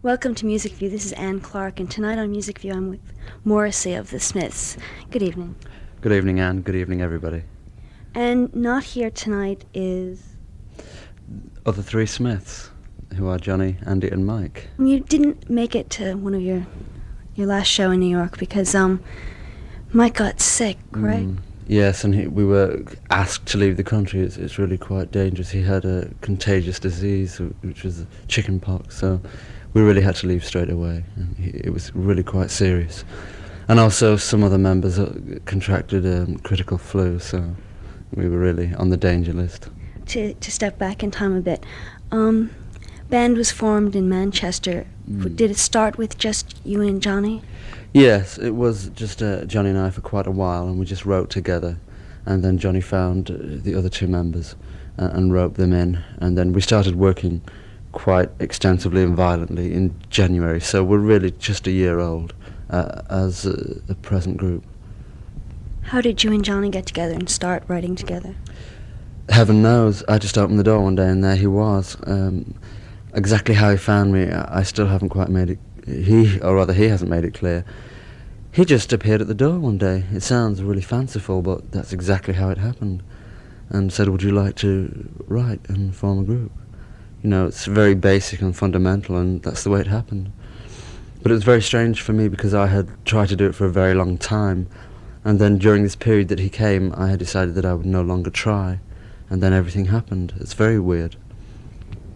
Welcome to Musicview. This is Anne Clark, and tonight on Musicview I'm with Morrissey of the Smiths. Good evening. Good evening, Anne. Good evening, everybody. And not here tonight is... Of the three Smiths, who are Johnny, Andy and Mike. You didn't make it to one of your last show in New York because Mike got sick, right? Yes, and we were asked to leave the country. It's really quite dangerous. He had a contagious disease, which was chicken pox, so we really had to leave straight away. And it was really quite serious. And also some other members contracted critical flu, so we were really on the danger list. To step back in time a bit, band was formed in Manchester. Did it start with just you and Johnny? Yes, it was just Johnny and I for quite a while, and we just wrote together. And then Johnny found the other two members and roped them in. And then we started working quite extensively and violently in January. So we're really just a year old as a present group. How did you and Johnny get together and start writing together? Heaven knows. I just opened the door one day and there he was. Exactly how he found me, I still haven't quite made it. He hasn't made it clear. He just appeared at the door one day. It sounds really fanciful, but that's exactly how it happened. And said, would you like to write and form a group? You know, it's very basic and fundamental, and that's the way it happened. But it was very strange for me because I had tried to do it for a very long time. And then during this period that he came, I had decided that I would no longer try. And then everything happened. It's very weird.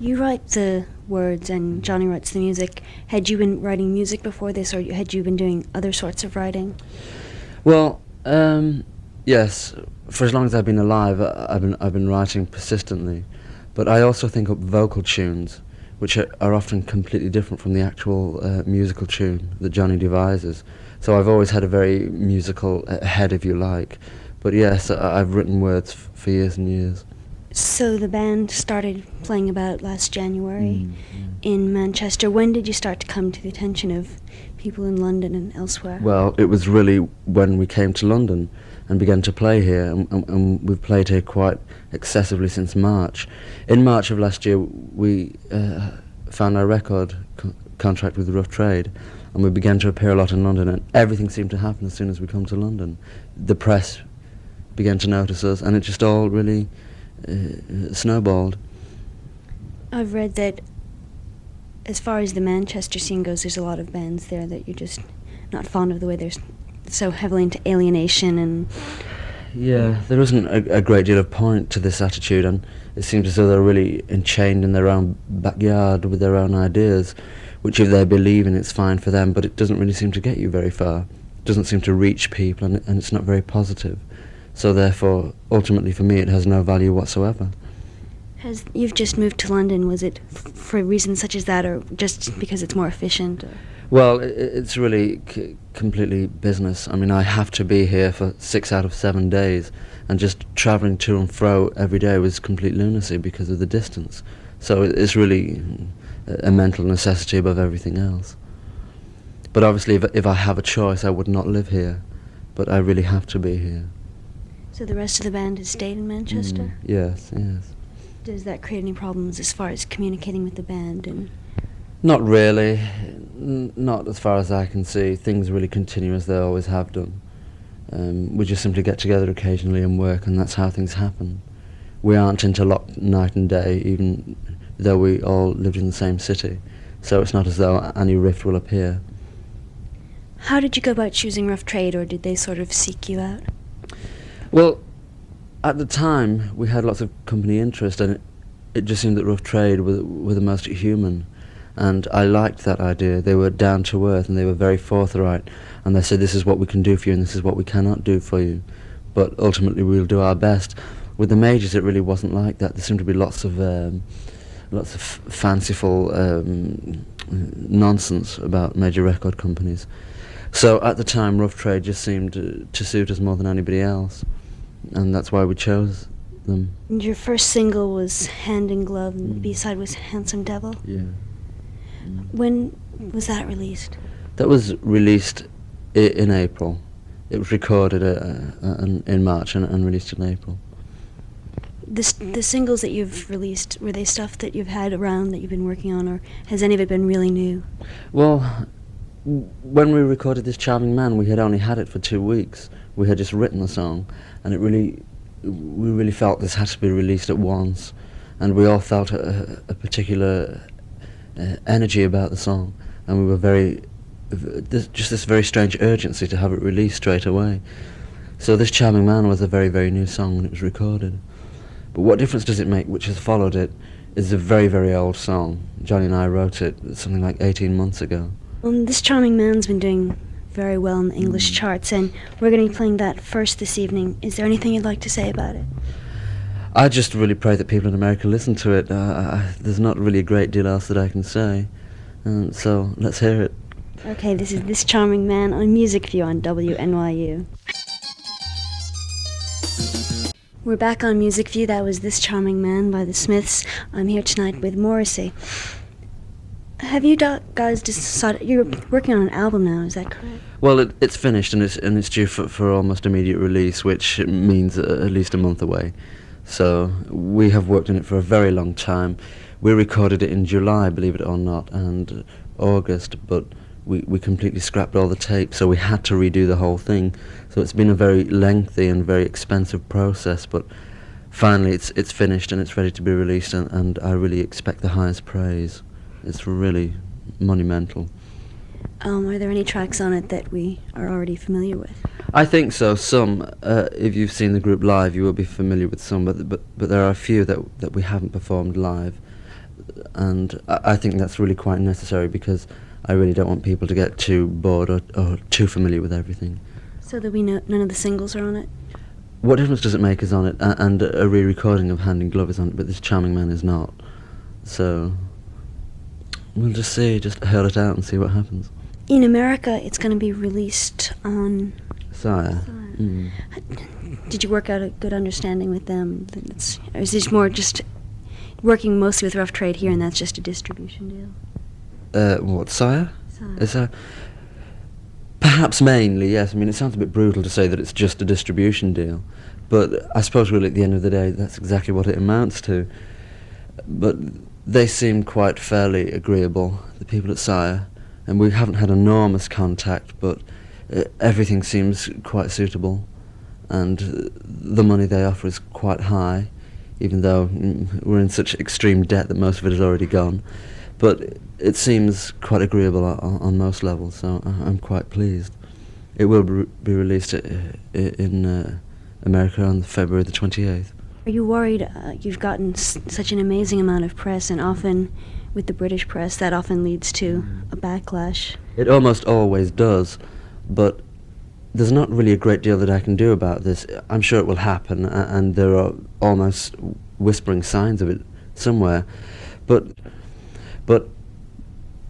You write the words and Johnny writes the music. Had you been writing music before this, or had you been doing other sorts of writing? Well, yes. For as long as I've been alive, I've been writing persistently. But I also think up vocal tunes, which are often completely different from the actual musical tune that Johnny devises. So I've always had a very musical head, if you like. But yes, I've written words for years and years. So the band started playing about last January in Manchester. When did you start to come to the attention of people in London and elsewhere? Well, it was really when we came to London and began to play here, and we've played here quite excessively since March. In March of last year, we found our record contract with Rough Trade, and we began to appear a lot in London, and everything seemed to happen as soon as we come to London. The press began to notice us, and it just all really snowballed. I've read that as far as the Manchester scene goes, there's a lot of bands there that you're just not fond of the way they're so heavily into alienation and... Yeah, there isn't a great deal of point to this attitude, and it seems as though they're really enchained in their own backyard with their own ideas, which if they believe in, it's fine for them, but it doesn't really seem to get you very far. It doesn't seem to reach people, and it's not very positive. So therefore, ultimately for me, it has no value whatsoever. You've just moved to London. Was it for reasons such as that, or just because it's more efficient? Or? Well, it's really completely business. I mean, I have to be here for 6 out of 7 days, and just travelling to and fro every day was complete lunacy because of the distance. So it's really a mental necessity above everything else. But obviously, if I have a choice, I would not live here. But I really have to be here. So the rest of the band has stayed in Manchester? Yes. Does that create any problems as far as communicating with the band? And not really. Not as far as I can see. Things really continue as they always have done. We just simply get together occasionally and work, and that's how things happen. We aren't interlocked night and day, even though we all lived in the same city. So it's not as though any rift will appear. How did you go about choosing Rough Trade, or did they sort of seek you out? Well, at the time, we had lots of company interest, and it just seemed that Rough Trade were the most human. And I liked that idea. They were down to earth, and they were very forthright. And they said, this is what we can do for you, and this is what we cannot do for you. But ultimately, we'll do our best. With the majors, it really wasn't like that. There seemed to be lots of fanciful nonsense about major record companies. So at the time, Rough Trade just seemed to suit us more than anybody else. And that's why we chose them. And your first single was Hand in Glove, and the B-side was Handsome Devil? Yeah. When was that released? That was released in April. It was recorded in March and released in April. The singles that you've released, were they stuff that you've had around that you've been working on, or has any of it been really new? Well, when we recorded This Charming Man, we had only had it for 2 weeks. We had just written the song, and we really felt this had to be released at once, and we all felt a particular energy about the song, and we were just this very strange urgency to have it released straight away. So This Charming Man was a very, very new song when it was recorded. But What Difference Does It Make, which has followed it, is a very, very old song. Johnny and I wrote it something like 18 months ago. This Charming Man's been doing very well in the English charts, and we're going to be playing that first this evening. Is there anything you'd like to say about it? I just really pray that people in America listen to it. There's not really a great deal else that I can say. So let's hear it. Okay, this is This Charming Man on Musicview on WNYU. We're back on Musicview. That was This Charming Man by the Smiths. I'm here tonight with Morrissey. Have you guys decided you're working on an album now? Is that correct? Well, it's finished and it's due for almost immediate release, which means at least a month away. So we have worked on it for a very long time. We recorded it in July, believe it or not, and August, but we completely scrapped all the tapes, so we had to redo the whole thing. So it's been a very lengthy and very expensive process, but finally it's finished and it's ready to be released, and I really expect the highest praise. It's really monumental. Are there any tracks on it that we are already familiar with? I think so. Some, if you've seen the group live, you will be familiar with some, but there are a few that we haven't performed live, and I think that's really quite necessary because I really don't want people to get too bored or too familiar with everything. So that we know none of the singles are on it? What Difference Does It Make is on it, and a re-recording of Hand in Glove is on it, but This Charming Man is not. So we'll just hurl it out and see what happens. In America, it's going to be released on Sire. Mm. Did you work out a good understanding with them? Or is this more just working mostly with Rough Trade here, and that's just a distribution deal? What, Sire? Sire. Is that perhaps mainly, yes. I mean, it sounds a bit brutal to say that it's just a distribution deal, but I suppose really at the end of the day, that's exactly what it amounts to. But they seem quite fairly agreeable, the people at Sire, and we haven't had enormous contact, but everything seems quite suitable, and the money they offer is quite high, even though we're in such extreme debt that most of it is already gone. But it seems quite agreeable on most levels, so I'm quite pleased. It will be released in America on February the 28th. Are you worried you've gotten such an amazing amount of press, and often with the British press that often leads to a backlash? It almost always does, but there's not really a great deal that I can do about this. I'm sure it will happen, and there are almost whispering signs of it somewhere, but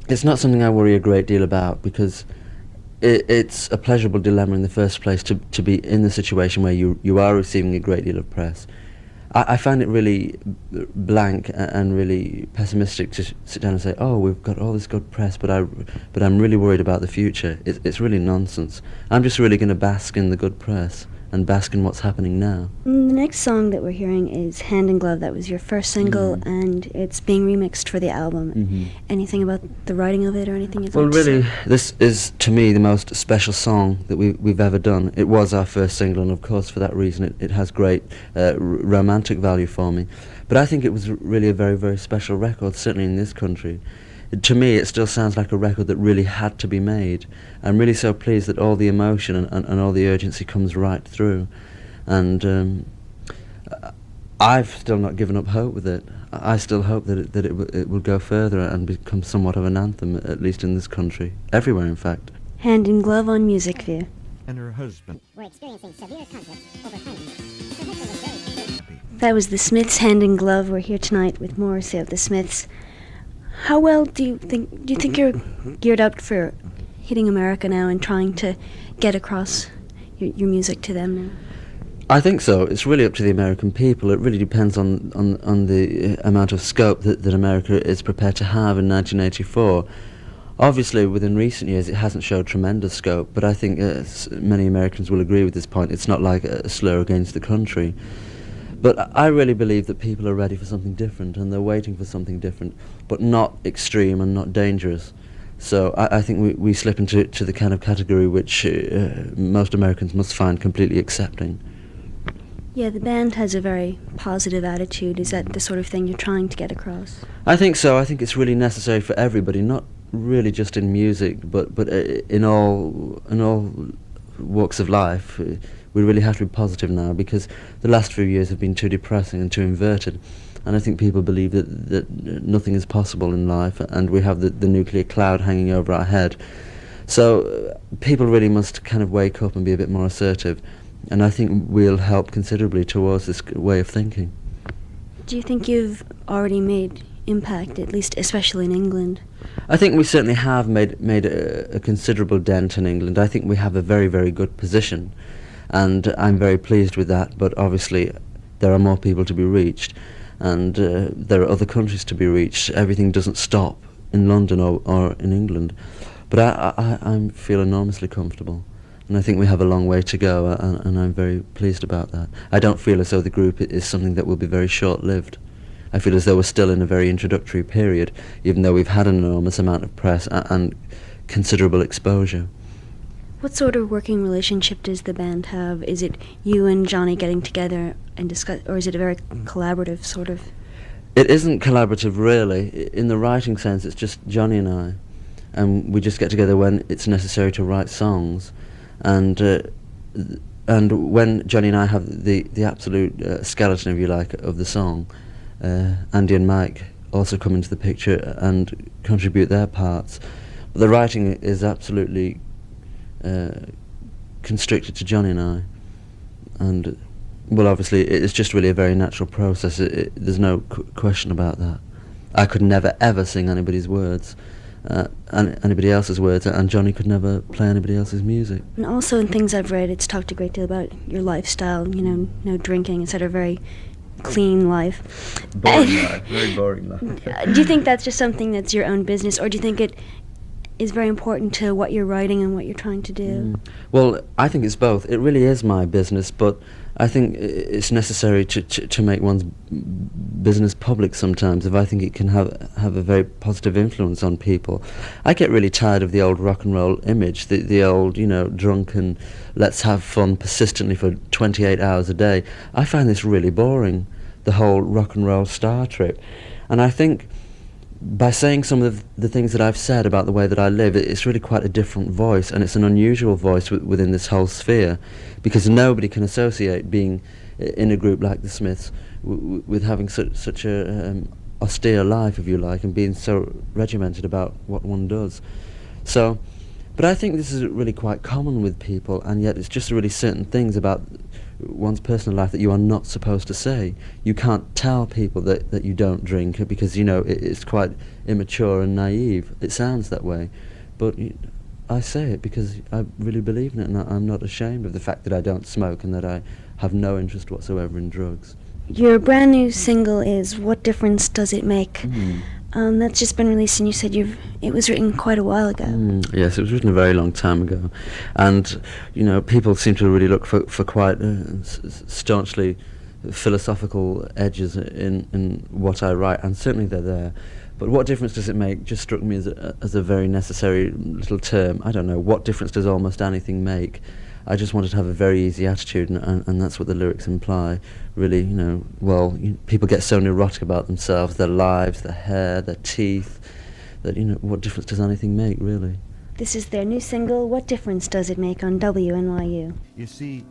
it's not something I worry a great deal about, because it's a pleasurable dilemma in the first place to be in the situation where you are receiving a great deal of press. I find it really blank and really pessimistic to sit down and say, oh, we've got all this good press, but I'm really worried about the future. It's really nonsense. I'm just really going to bask in the good press and bask in what's happening now. The next song that we're hearing is Hand in Glove. That was your first single, and it's being remixed for the album. Mm-hmm. Anything about the writing of it or anything you'd Well, like to really, say? this is, to me, the most special song that we've ever done. It was our first single, and of course, for that reason, it has great romantic value for me. But I think it was really a very, very special record, certainly in this country. To me, it still sounds like a record that really had to be made. I'm really so pleased that all the emotion and all the urgency comes right through. And I've still not given up hope with it. I still hope that it will go further and become somewhat of an anthem, at least in this country. Everywhere, in fact. Hand in Glove on Musicview. And her husband were experiencing severe conflict over timing. Her husband was very happy. That was the Smiths' Hand in Glove. We're here tonight with Morrissey of the Smiths. How well do you think you're geared up for hitting America now and trying to get across your music to them now? I think so. It's really up to the American people. It really depends on the amount of scope that America is prepared to have in 1984. Obviously, within recent years, it hasn't showed tremendous scope, but I think many Americans will agree with this point. It's not like a slur against the country. But I really believe that people are ready for something different, and they're waiting for something different, but not extreme and not dangerous. So I think we slip into the kind of category which most Americans must find completely accepting. Yeah, the band has a very positive attitude. Is that the sort of thing you're trying to get across? I think so. I think it's really necessary for everybody, not really just in music, but in all walks of life. We really have to be positive now, because the last few years have been too depressing and too inverted. And I think people believe that nothing is possible in life, and we have the nuclear cloud hanging over our head. So people really must kind of wake up and be a bit more assertive. And I think we'll help considerably towards this way of thinking. Do you think you've already made impact, at least especially in England? I think we certainly have made a considerable dent in England. I think we have a very, very good position, and I'm very pleased with that. But obviously there are more people to be reached, and there are other countries to be reached. Everything doesn't stop in London or in England. But I feel enormously comfortable. And I think we have a long way to go, and I'm very pleased about that. I don't feel as though the group is something that will be very short-lived. I feel as though we're still in a very introductory period, even though we've had an enormous amount of press and considerable exposure. What sort of working relationship does the band have? Is it you and Johnny getting together and discuss, or is it a very collaborative sort of? It isn't collaborative, really. In the writing sense, it's just Johnny and I. And we just get together when it's necessary to write songs. And when Johnny and I have the absolute skeleton, if you like, of the song, Andy and Mike also come into the picture and contribute their parts. But the writing is absolutely constricted to Johnny and I. And, well, obviously, it's just really a very natural process. There's no question about that. I could never, ever sing anybody's words. Anybody else's words, and Johnny could never play anybody else's music. And also in things I've read, it's talked a great deal about your lifestyle, no drinking, etc., very clean life. Boring life, very boring life. Do you think that's just something that's your own business, or do you think it is very important to what you're writing and what you're trying to do? Well, I think it's both. It really is my business, but I think it's necessary to make one's business public sometimes, if I think it can have a very positive influence on people. I get really tired of the old rock and roll image, the old, drunken, let's have fun persistently for 28 hours a day. I find this really boring, the whole rock and roll star trip. And I think by saying some of the things that I've said about the way that I live, it's really quite a different voice, and it's an unusual voice within this whole sphere, because nobody can associate being in a group like the Smiths with having such a austere life, if you like, and being so regimented about what one does. So, but I think this is really quite common with people, and yet it's just really certain things about one's personal life that you are not supposed to say. You can't tell people that you don't drink, because it's quite immature and naive. It sounds that way, but I say it because I really believe in it, and I'm not ashamed of the fact that I don't smoke and that I have no interest whatsoever in drugs. Your brand new single is "What Difference Does It Make?" That's just been released, and you said it was written quite a while ago. Yes, it was written a very long time ago, and people seem to really look for quite staunchly philosophical edges in what I write, and certainly they're there. But what difference does it make just struck me as a very necessary little term. I don't know, what difference does almost anything make? I just wanted to have a very easy attitude, and that's what the lyrics imply. Really, people get so neurotic about themselves, their lives, their hair, their teeth, that, what difference does anything make, really? This is their new single, "What Difference Does It Make?" on WNYU. You see,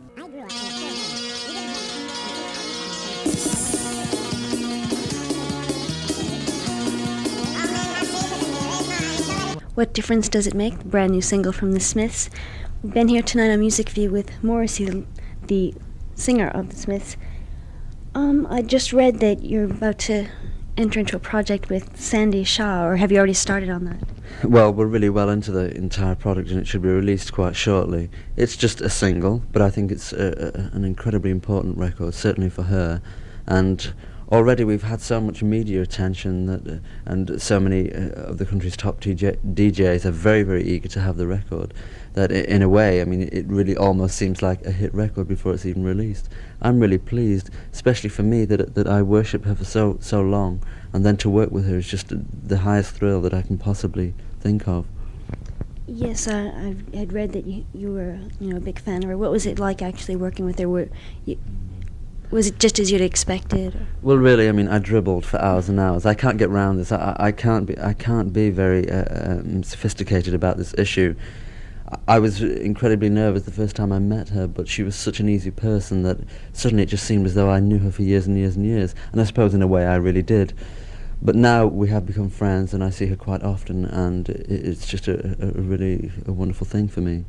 What Difference Does It Make? The brand new single from the Smiths. We've been here tonight on Musicview with Morrissey, the singer of the Smiths. I just read that you're about to enter into a project with Sandy Shaw, or have you already started on that? Well, we're really well into the entire product, and it should be released quite shortly. It's just a single, but I think it's an incredibly important record, certainly for her. And already we've had so much media attention that, and so many of the country's top DJs are very, very eager to have the record, that in a way, I mean, it really almost seems like a hit record before it's even released. I'm really pleased, especially for me, that I worship her for so long, and then to work with her is just the highest thrill that I can possibly think of. Yes, I had read that you were a big fan of her. What was it like actually working with her? Was it just as you'd expected? Or? Well, really, I mean, I dribbled for hours and hours. I can't get round this. I can't be very sophisticated about this issue. I was incredibly nervous the first time I met her, but she was such an easy person that suddenly it just seemed as though I knew her for years and years and years. And I suppose in a way I really did. But now we have become friends, and I see her quite often, and it's just a really wonderful thing for me.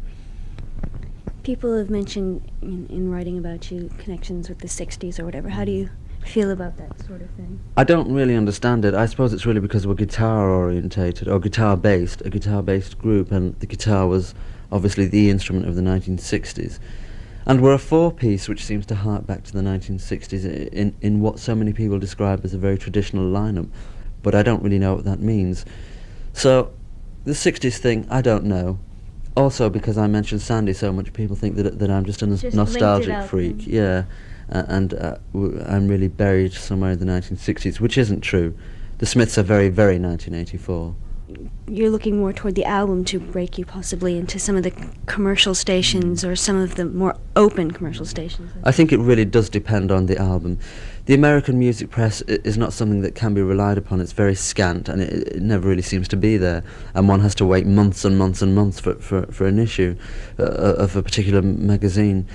People have mentioned in writing about you connections with the 60s or whatever. How do you feel about that sort of thing? I don't really understand it. I suppose it's really because we're guitar-orientated, or a guitar-based group, and the guitar was obviously the instrument of the 1960s. And we're a four-piece which seems to hark back to the 1960s in what so many people describe as a very traditional lineup, but I don't really know what that means. So, the 60s thing, I don't know. Also, because I mentioned Sandy so much, people think that I'm just a nostalgic freak. Yeah, I'm really buried somewhere in the 1960s, which isn't true. The Smiths are very, very 1984. You're looking more toward the album to break you possibly into some of the commercial stations or some of the more open commercial stations. I think it really does depend on the album. The American music press is not something that can be relied upon. It's very scant, and it never really seems to be there, and one has to wait months and months and months for an issue of a particular magazine.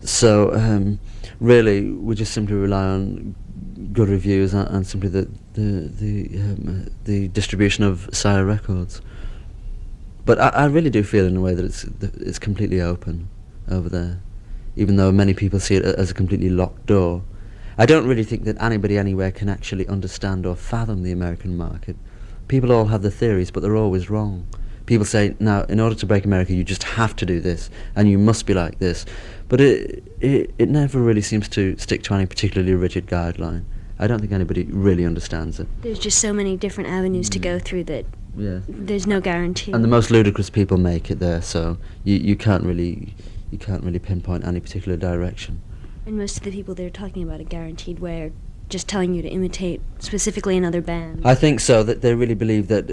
So really we just simply rely on good reviews and simply the distribution of Sire Records. But I really do feel in a way that it's completely open over there, even though many people see it as a completely locked door. I don't really think that anybody anywhere can actually understand or fathom the American market. People all have their theories, but they're always wrong. People say, now, in order to break America, you just have to do this, and you must be like this. But it never really seems to stick to any particularly rigid guideline. I don't think anybody really understands it. There's just so many different avenues to go through that there's no guarantee. And the most ludicrous people make it there, so you can't really pinpoint any particular direction. And most of the people they're talking about a guaranteed way are just telling you to imitate specifically another band. I think so, that they really believe that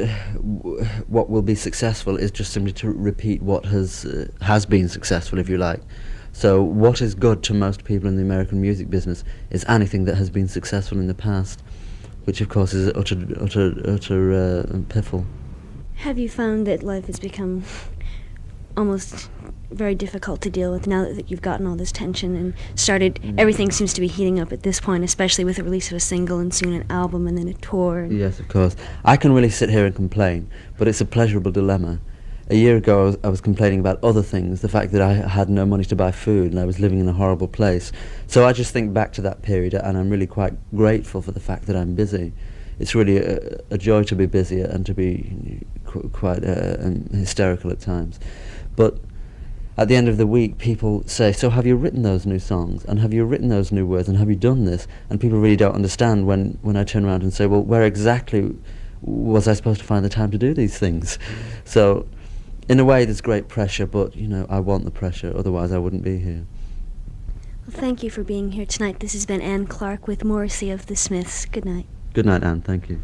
what will be successful is just simply to repeat what has been successful, if you like. So what is good to most people in the American music business is anything that has been successful in the past, which of course is utter piffle. Have you found that life has become almost very difficult to deal with now that you've gotten all this tension and started, everything seems to be heating up at this point, especially with the release of a single and soon an album and then a tour? Yes, of course. I can really sit here and complain, but it's a pleasurable dilemma. A year ago I was complaining about other things, the fact that I had no money to buy food and I was living in a horrible place. So I just think back to that period, and I'm really quite grateful for the fact that I'm busy. It's really a joy to be busy and to be quite hysterical at times. But at the end of the week, people say, so have you written those new songs? And have you written those new words? And have you done this? And people really don't understand when I turn around and say, well, where exactly was I supposed to find the time to do these things? So, in a way, there's great pressure, but, I want the pressure, otherwise I wouldn't be here. Well, thank you for being here tonight. This has been Anne Clark with Morrissey of the Smiths. Good night. Good night, Anne. Thank you.